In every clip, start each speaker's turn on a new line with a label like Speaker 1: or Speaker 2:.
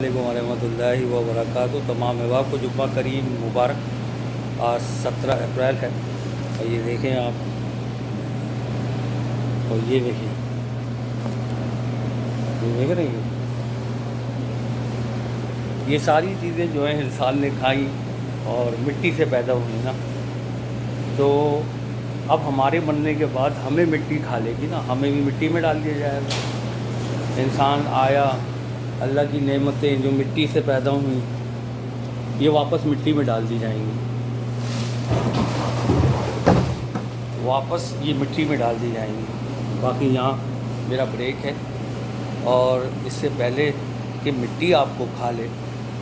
Speaker 1: علیکم ورحمۃ اللہ وبرکاتہ۔ تمام احباب کو جمعہ کریم مبارک۔ آج 17 اپریل ہے اور یہ دیکھیں آپ، اور یہ دیکھیں، یہ دیکھ رہے ہیں، یہ ساری چیزیں جو ہیں انسان نے کھائیں اور مٹی سے پیدا ہوئی نا، تو اب ہمارے مرنے کے بعد ہمیں مٹی کھا لے گی نا، ہمیں بھی مٹی میں ڈال دیا جائے گا۔ انسان آیا، اللہ کی نعمتیں جو مٹی سے پیدا ہوئیں یہ واپس مٹی میں ڈال دی جائیں گی، واپس یہ مٹی میں ڈال دی جائیں گی۔ باقی یہاں میرا بریک ہے، اور اس سے پہلے کہ مٹی آپ کو کھا لے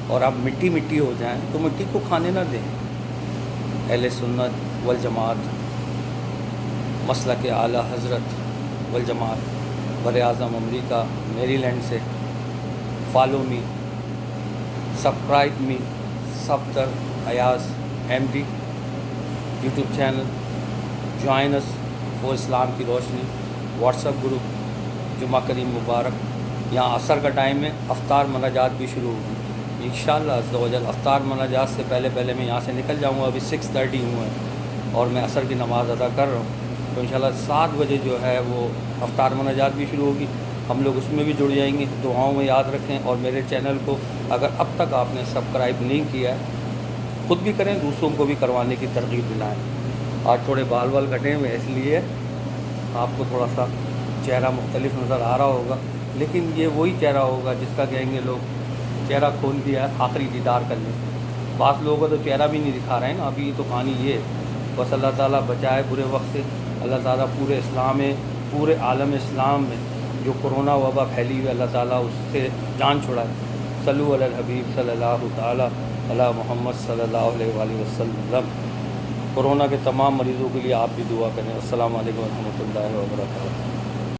Speaker 1: اور آپ مٹی مٹی ہو جائیں تو مٹی کو کھانے نہ دیں۔ اہل سنت والجماعت، مسلک اعلیٰ حضرت والجماعت، براعظم امریکہ میری لینڈ سے، follow me, subscribe me, Safdar Ayaz MD YouTube channel, join us for اسلام کی روشنی، واٹس ایپ گروپ، جمعہ کریم مبارک۔ یہاں عصر کا ٹائم ہے، افطار مناجات بھی شروع ہوگی انشاءاللہ عز و جل۔ افطار مناجات سے پہلے میں یہاں سے نکل جاؤں گا، ابھی 6:30 ہوئے ہیں اور میں عصر کی نماز ادا کر رہا ہوں، تو انشاءاللہ 7 بجے جو ہے وہ افطار مناجات بھی شروع ہوگی، ہم لوگ اس میں بھی جڑ جائیں گے۔ دعاؤں میں یاد رکھیں، اور میرے چینل کو اگر اب تک آپ نے سبسکرائب نہیں کیا ہے، خود بھی کریں، دوسروں کو بھی کروانے کی ترغیب دلائیں۔ آج تھوڑے بال کٹے ہوئے اس لیے آپ کو تھوڑا سا چہرہ مختلف نظر آ رہا ہوگا، لیکن یہ وہی چہرہ ہوگا جس کا کہیں گے لوگ چہرہ کھول دیا ہے، آخری دیدار کر لیں۔ بعض لوگوں کو تو چہرہ بھی نہیں دکھا رہے ہیں نا، ابھی تو کہانی یہ ہے۔ بس اللہ تعالیٰ بچائے برے وقت سے، اللہ تعالیٰ پورے اسلام میں، پورے عالم اسلام میں جو کرونا وبا پھیلی ہوئی، اللہ تعالیٰ اس سے جان چھڑائے۔ صلو علی الحبیب صلی اللہ تعالیٰ علی محمد صلی اللہ علیہ وآلہ وسلم۔ کورونا کے تمام مریضوں کے لیے آپ بھی دعا کریں۔ السلام علیکم ورحمۃ اللہ وبرکاتہ۔